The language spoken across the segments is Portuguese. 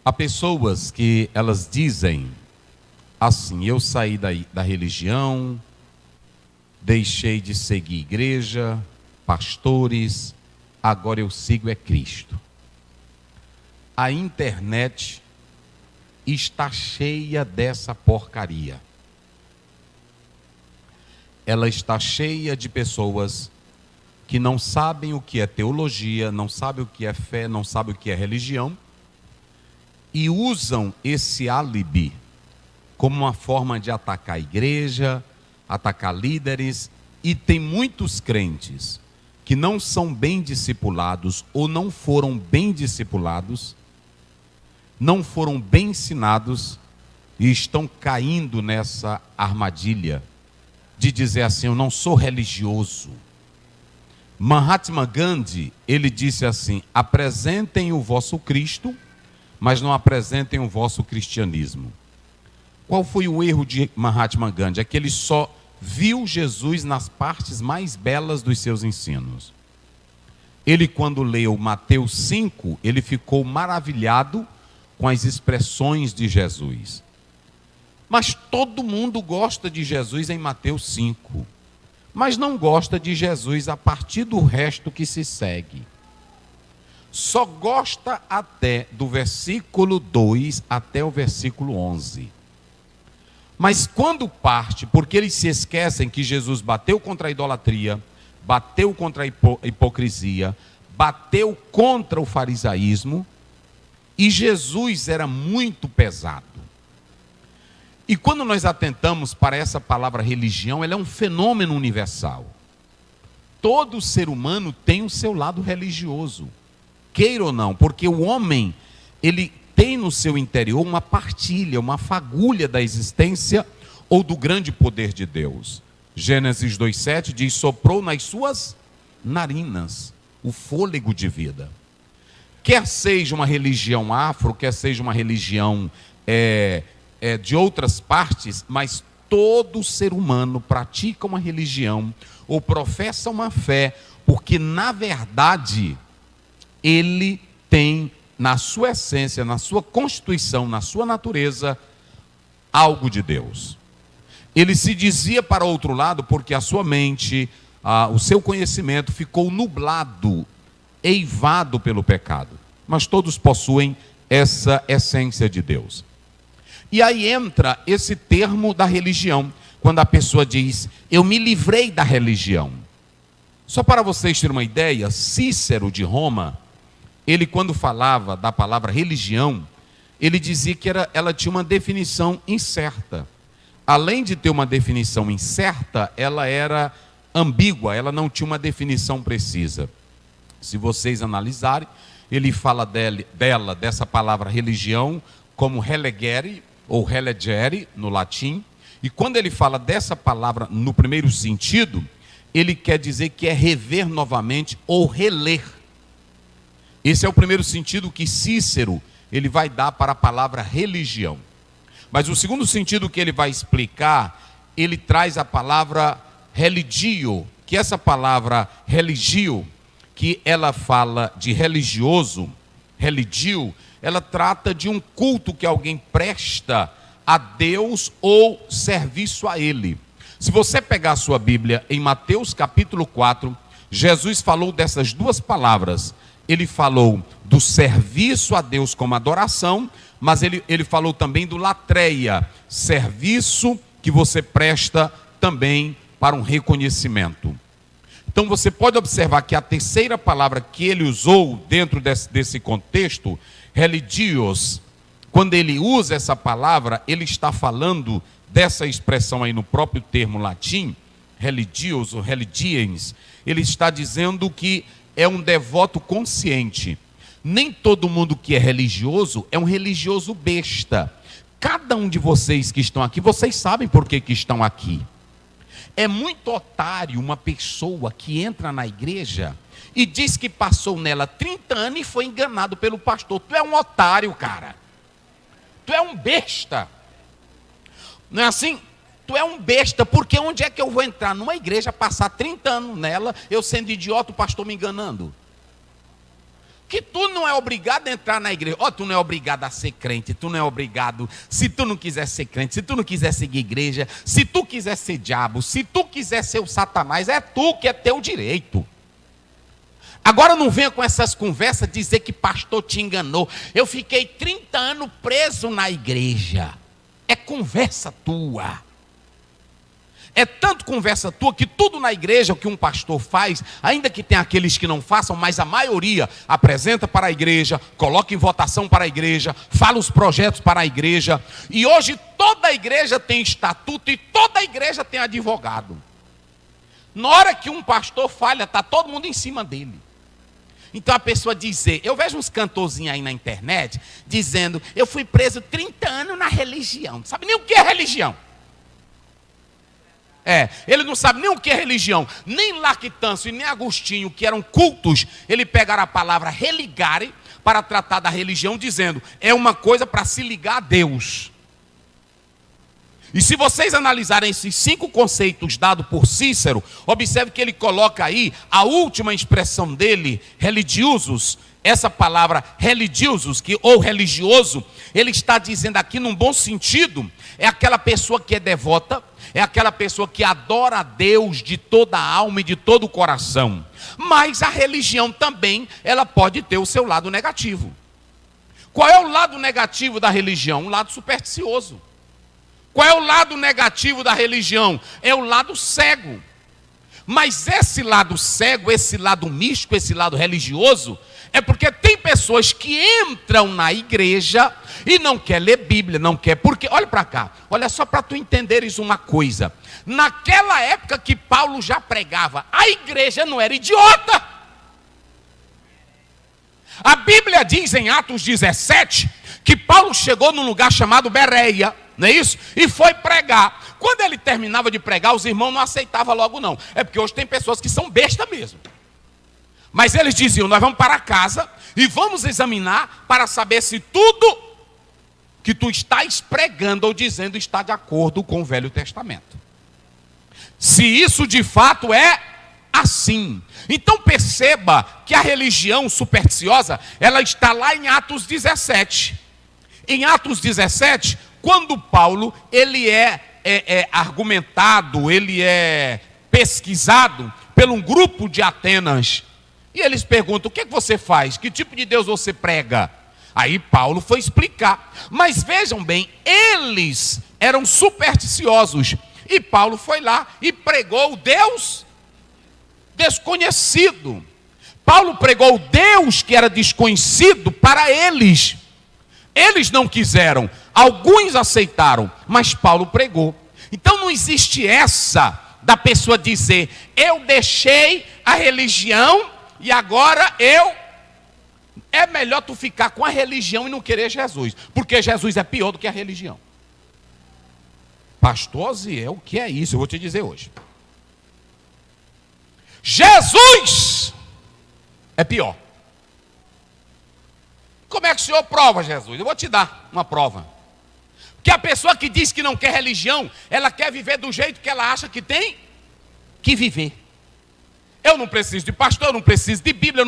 Há pessoas que elas dizem assim: eu saí da religião, deixei de seguir igreja, pastores, agora eu sigo é Cristo. A internet está cheia dessa porcaria. Ela está cheia de pessoas que não sabem o que é teologia, não sabem o que é fé, não sabem o que é religião, e usam esse álibi como uma forma de atacar a igreja, atacar líderes, e tem muitos crentes que não são bem discipulados ou não foram bem discipulados, não foram bem ensinados e estão caindo nessa armadilha de dizer assim: eu não sou religioso. Mahatma Gandhi, ele disse assim: apresentem o vosso Cristo, mas não apresentem o vosso cristianismo. Qual foi o erro de Mahatma Gandhi? É que ele só viu Jesus nas partes mais belas dos seus ensinos. Ele, quando leu Mateus 5, ele ficou maravilhado com as expressões de Jesus. Mas todo mundo gosta de Jesus em Mateus 5, mas não gosta de Jesus a partir do resto que se segue. Só gosta até do versículo 2 até o versículo 11. Mas quando parte, porque eles se esquecem que Jesus bateu contra a idolatria, bateu contra a hipocrisia, bateu contra o farisaísmo, e Jesus era muito pesado. E quando nós atentamos para essa palavra religião, ela é um fenômeno universal. Todo ser humano tem o seu lado religioso, queira ou não, porque o homem, ele tem no seu interior uma partilha, uma fagulha da existência ou do grande poder de Deus. Gênesis 2,7 diz: soprou nas suas narinas o fôlego de vida. Quer seja uma religião afro, quer seja uma religião de outras partes, mas todo ser humano pratica uma religião ou professa uma fé, porque na verdade ele tem na sua essência, na sua constituição, na sua natureza, algo de Deus. Ele se dizia para outro lado porque a sua mente, o seu conhecimento ficou nublado, eivado pelo pecado. Mas todos possuem essa essência de Deus. E aí entra esse termo da religião, quando a pessoa diz: eu me livrei da religião. Só para vocês terem uma ideia, Cícero de Roma, ele, quando falava da palavra religião, ele dizia que ela tinha uma definição incerta. Além de ter uma definição incerta, ela era ambígua, ela não tinha uma definição precisa. Se vocês analisarem, ele fala dessa palavra religião como religere ou relegere no latim. E quando ele fala dessa palavra no primeiro sentido, ele quer dizer que é rever novamente ou reler. Esse é o primeiro sentido que Cícero ele vai dar para a palavra religião. Mas o segundo sentido que ele vai explicar, ele traz a palavra religio, que essa palavra religio, que ela fala de religioso, religio, ela trata de um culto que alguém presta a Deus ou serviço a Ele. Se você pegar a sua Bíblia, em Mateus capítulo 4, Jesus falou dessas duas palavras. Ele falou do serviço a Deus como adoração, mas ele falou também do latreia, serviço que você presta também para um reconhecimento. Então você pode observar que a terceira palavra que ele usou dentro desse contexto, religios, quando ele usa essa palavra, ele está falando dessa expressão aí no próprio termo latim, religios ou religiens, ele está dizendo que é um devoto consciente. Nem todo mundo que é religioso é um religioso besta. Cada um de vocês que estão aqui, vocês sabem por que estão aqui. É muito otário uma pessoa que entra na igreja e diz que passou nela 30 anos e foi enganado pelo pastor. Tu é um otário, cara. Tu é um besta. Não é assim? Tu é um besta, porque onde é que eu vou entrar numa igreja, passar 30 anos nela, eu sendo idiota, o pastor me enganando? que tu não é obrigado a entrar na igreja. Tu não é obrigado a ser crente, tu não é obrigado. Se tu não quiser ser crente, se tu não quiser seguir igreja, se tu quiser ser diabo, se tu quiser ser o Satanás, é tu que é teu direito. Agora não venha com essas conversas dizer que pastor te enganou. Eu fiquei 30 anos preso na igreja. É conversa tua. É tanto conversa tua que tudo na igreja, o que um pastor faz, ainda que tenha aqueles que não façam, mas a maioria apresenta para a igreja, coloca em votação para a igreja, fala os projetos para a igreja. E hoje toda a igreja tem estatuto e toda a igreja tem advogado. Na hora que um pastor falha, está todo mundo em cima dele. Então a pessoa dizer, eu vejo uns cantorzinhos aí na internet, dizendo, eu fui preso 30 anos na religião. Não sabe nem o que é religião. Ele não sabe nem o que é religião. Nem Lactâncio e nem Agostinho, que eram cultos, ele pegaram a palavra religare para tratar da religião, dizendo, é uma coisa para se ligar a Deus. E se vocês analisarem esses 5 conceitos dados por Cícero, observe que ele coloca aí a última expressão dele, religiosos. Essa palavra religiosos, ou religioso, ele está dizendo aqui num bom sentido, é aquela pessoa que é devota, é aquela pessoa que adora a Deus de toda a alma e de todo o coração. Mas a religião também, ela pode ter o seu lado negativo. Qual é o lado negativo da religião? Um lado supersticioso. Qual é o lado negativo da religião? É o lado cego. Mas esse lado cego, esse lado místico, esse lado religioso, é porque tem pessoas que entram na igreja e não quer ler Bíblia, não quer, porque, olha para cá, olha só para tu entenderes uma coisa. Naquela época que Paulo já pregava, a igreja não era idiota. A Bíblia diz em Atos 17, que Paulo chegou num lugar chamado Bereia, não é isso? E foi pregar. Quando ele terminava de pregar, os irmãos não aceitavam logo não. É porque hoje tem pessoas que são besta mesmo. Mas eles diziam, nós vamos para casa e vamos examinar para saber se tudo que tu estás pregando ou dizendo está de acordo com o Velho Testamento. Se isso de fato é assim. Então perceba que a religião supersticiosa, ela está lá em Atos 17. Em Atos 17, quando Paulo, ele é argumentado, ele é pesquisado por um grupo de Atenas. E eles perguntam, o que você faz? Que tipo de Deus você prega? Aí Paulo foi explicar. Mas vejam bem, eles eram supersticiosos. E Paulo foi lá e pregou o Deus desconhecido. Paulo pregou o Deus que era desconhecido para eles. Eles não quiseram, alguns aceitaram, mas Paulo pregou. Então não existe essa da pessoa dizer, eu deixei a religião e agora é melhor tu ficar com a religião e não querer Jesus, porque Jesus é pior do que a religião. Pastor Ziel, o que é isso? Eu vou te dizer hoje. Jesus é pior. Como é que o senhor prova, Jesus? Eu vou te dar uma prova. Porque a pessoa que diz que não quer religião, ela quer viver do jeito que ela acha que tem que viver. Eu não preciso de pastor, eu não preciso de Bíblia,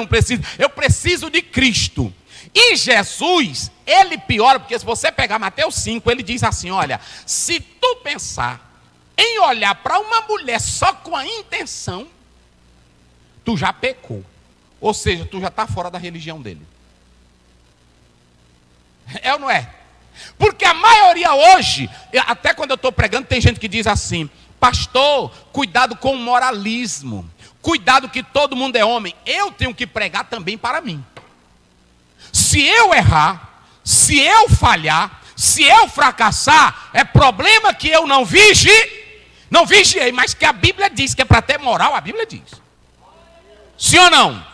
eu preciso de Cristo. E Jesus, ele piora, porque se você pegar Mateus 5, ele diz assim, olha, se tu pensar em olhar para uma mulher só com a intenção, tu já pecou. Ou seja, tu já está fora da religião dele. É ou não é? Porque a maioria hoje, até quando eu estou pregando, tem gente que diz assim, pastor, cuidado com o moralismo, cuidado que todo mundo é homem. Eu tenho que pregar também para mim. Se eu errar, se eu falhar, se eu fracassar, é problema que eu não vigiei, mas que a Bíblia diz que é para ter moral, a Bíblia diz. Sim ou não?